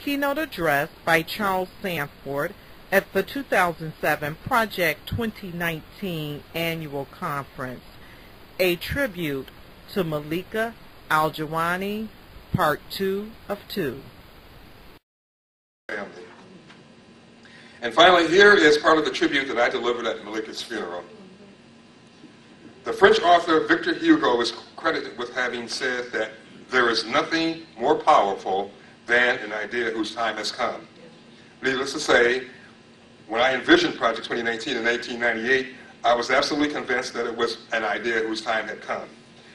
keynote address by Charles Sanford at the 2007 Project 2019 Annual Conference, a tribute to Mileka Aljuwani, Part 2 of 2. Family. And finally, here is part of the tribute that I delivered at Mileka's funeral. The French author Victor Hugo is credited with having said that there is nothing more powerful than an idea whose time has come. Needless to say, when I envisioned Project 2019 in 1998, I was absolutely convinced that it was an idea whose time had come.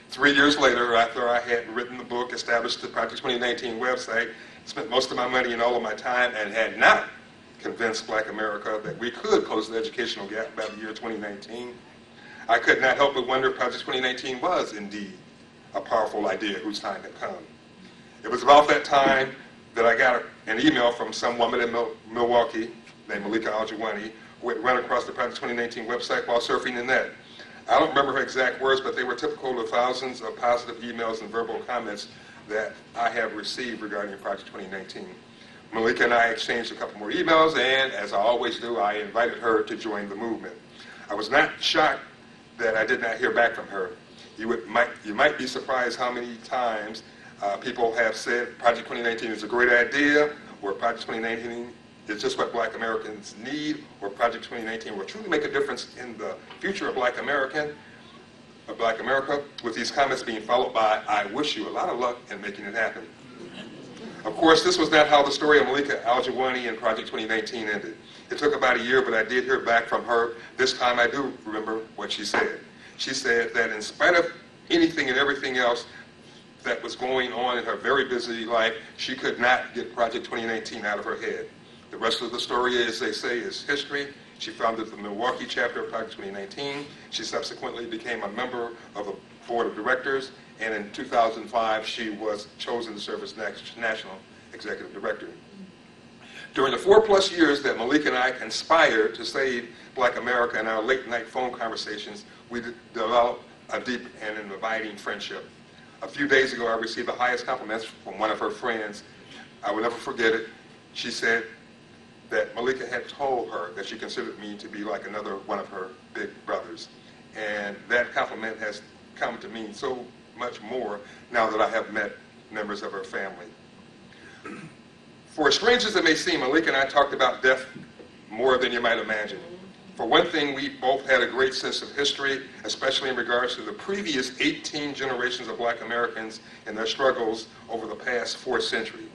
3 years later, after I had written the book, established the Project 2019 website, spent most of my money and all of my time, and had not convinced Black America that we could close the educational gap by the year 2019, I could not help but wonder if Project 2019 was indeed a powerful idea whose time had come. It was about that time that I got an email from some woman in Milwaukee named Mileka Aljuwani, who had run across the Project 2019 website while surfing the net. I don't remember her exact words, but they were typical of thousands of positive emails and verbal comments that I have received regarding Project 2019. Mileka and I exchanged a couple more emails, and as I always do, I invited her to join the movement. I was not shocked that I did not hear back from her. You might be surprised how many times people have said Project 2019 is a great idea, or Project 2019 is just what Black Americans need, or Project 2019 will truly make a difference in the future of Black America, with these comments being followed by, I wish you a lot of luck in making it happen. Of course, this was not how the story of Mileka Aljuwani and Project 2019 ended. It took about a year, but I did hear back from her. This time I do remember what she said. She said that in spite of anything and everything else that was going on in her very busy life, she could not get Project 2019 out of her head. The rest of the story, as they say, is history. She founded the Milwaukee chapter of Project 2019. She subsequently became a member of the board of directors, and in 2005, she was chosen to serve as national executive director. During the 4+ years that Mileka and I conspired to save Black America in our late-night phone conversations, we developed a deep and an abiding friendship. A few days ago, I received the highest compliments from one of her friends. I will never forget it. She said that Mileka had told her that she considered me to be like another one of her big brothers. And that compliment has come to mean so much more now that I have met members of her family. For as strange as it may seem, Mileka and I talked about death more than you might imagine. For one thing, we both had a great sense of history, especially in regards to the previous 18 generations of Black Americans and their struggles over the past 4 centuries.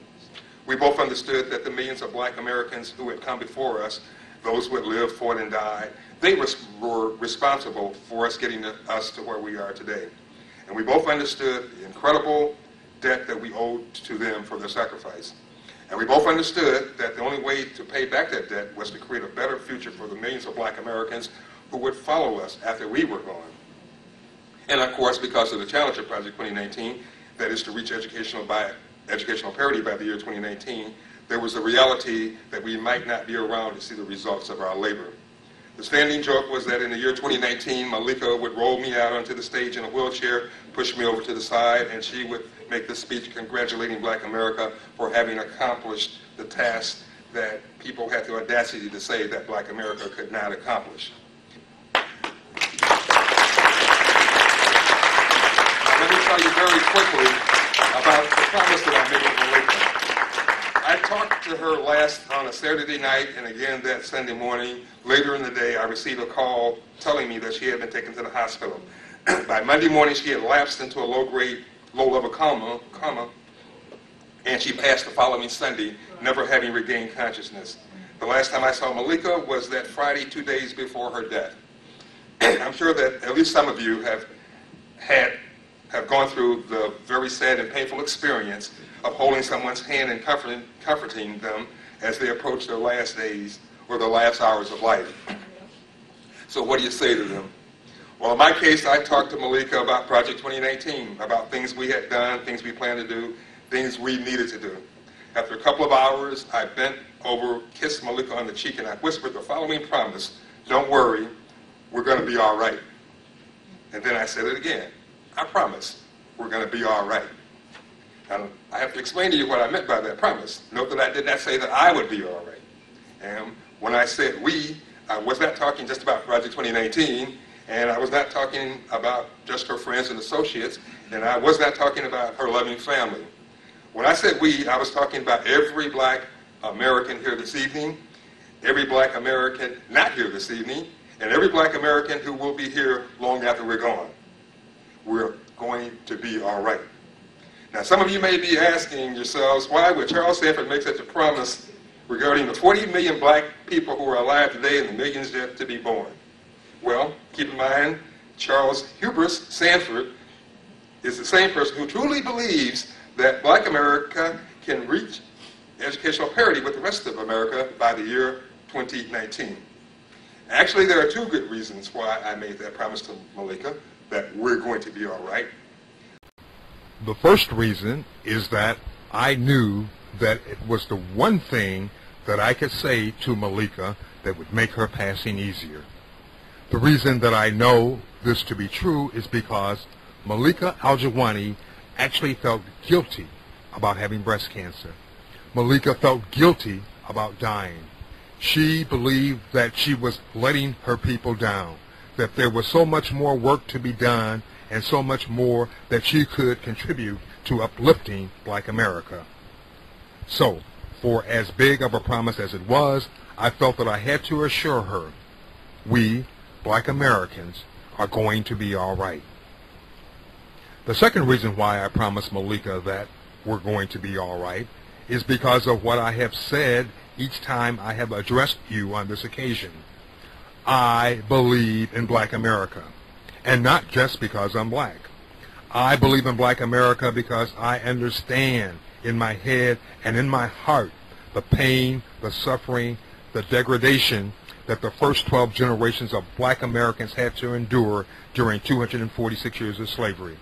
We both understood that the millions of Black Americans who had come before us, those who had lived, fought, and died, they were responsible for us getting us to where we are today. And we both understood the incredible debt that we owed to them for their sacrifice. And we both understood that the only way to pay back that debt was to create a better future for the millions of Black Americans who would follow us after we were gone. And of course, because of the challenge of Project 2019, that is to reach educational parity by the year 2019, there was a reality that we might not be around to see the results of our labor. The standing joke was that in the year 2019, Mileka would roll me out onto the stage in a wheelchair, push me over to the side, and she would make this speech congratulating Black America for having accomplished the task that people had the audacity to say that Black America could not accomplish. Let me tell you very quickly about the promise that I made with Mileka. I talked to her last on a Saturday night and again that Sunday morning. Later in the day, I received a call telling me that she had been taken to the hospital. By Monday morning, she had lapsed into a low-level coma, and she passed the following Sunday, never having regained consciousness. The last time I saw Mileka was that Friday, 2 days before her death. I'm sure that at least some of you have gone through the very sad and painful experience of holding someone's hand and comforting them as they approach their last days or the last hours of life. So what do you say to them? Well, in my case, I talked to Mileka about Project 2019, about things we had done, things we planned to do, things we needed to do. After a couple of hours, I bent over, kissed Mileka on the cheek, and I whispered the following promise: don't worry, we're going to be all right. And then I said it again: I promise we're going to be all right. And I have to to explain to you what I meant by that promise. Note that I did not say that I would be all right. And when I said we, I was not talking just about Project 2019, and I was not talking about just her friends and associates, and I was not talking about her loving family. When I said we, I was talking about every black American here this evening, every black American not here this evening, and every black American who will be here long after we're gone. We're going to be all right. Now, some of you may be asking yourselves, why would Charles Sanford make such a promise regarding the 40 million black people who are alive today and the millions yet to be born? Well, keep in mind, Charles Hubris Sanford is the same person who truly believes that black America can reach educational parity with the rest of America by the year 2019. Actually, there are two good reasons why I made that promise to Mileka, that we're going to be all right. The first reason is that I knew that it was the one thing that I could say to Mileka that would make her passing easier. The reason that I know this to be true is because Mileka Aljuwani actually felt guilty about having breast cancer. Mileka felt guilty about dying. She believed that she was letting her people down, that there was so much more work to be done and so much more that she could contribute to uplifting Black America. So, for as big of a promise as it was, I felt that I had to assure her, we, Black Americans, are going to be all right. The second reason why I promised Mileka that we're going to be all right is because of what I have said each time I have addressed you on this occasion. I believe in Black America, and not just because I'm black. I believe in Black America because I understand in my head and in my heart the pain, the suffering, the degradation that the first 12 generations of Black Americans had to endure during 246 years of slavery.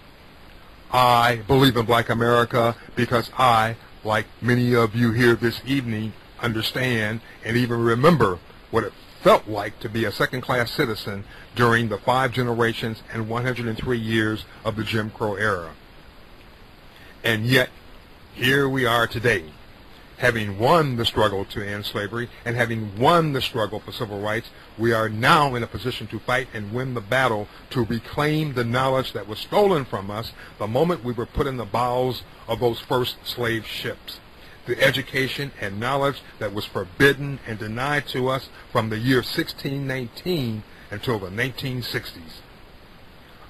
I believe in Black America because I, like many of you here this evening, understand and even remember what it felt like to be a second-class citizen during the 5 generations and 103 years of the Jim Crow era. And yet, here we are today, having won the struggle to end slavery and having won the struggle for civil rights. We are now in a position to fight and win the battle to reclaim the knowledge that was stolen from us the moment we were put in the bows of those first slave ships. The education and knowledge that was forbidden and denied to us from the year 1619 until the 1960s.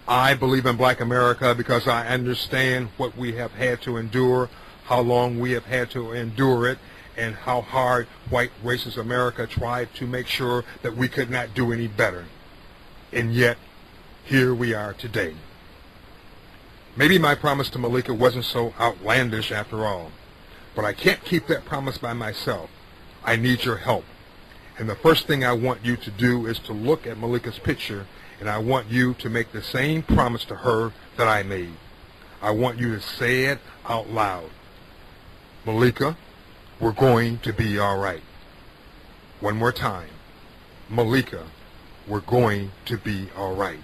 I believe in Black America because I understand what we have had to endure, how long we have had to endure it, and how hard white racist America tried to make sure that we could not do any better. And yet, here we are today. Maybe my promise to Mileka wasn't so outlandish after all, but I can't keep that promise by myself. I need your help. And the first thing I want you to do is to look at Mileka's picture, and I want you to make the same promise to her that I made. I want you to say it out loud. Mileka, we're going to be all right. One more time. Mileka, we're going to be all right.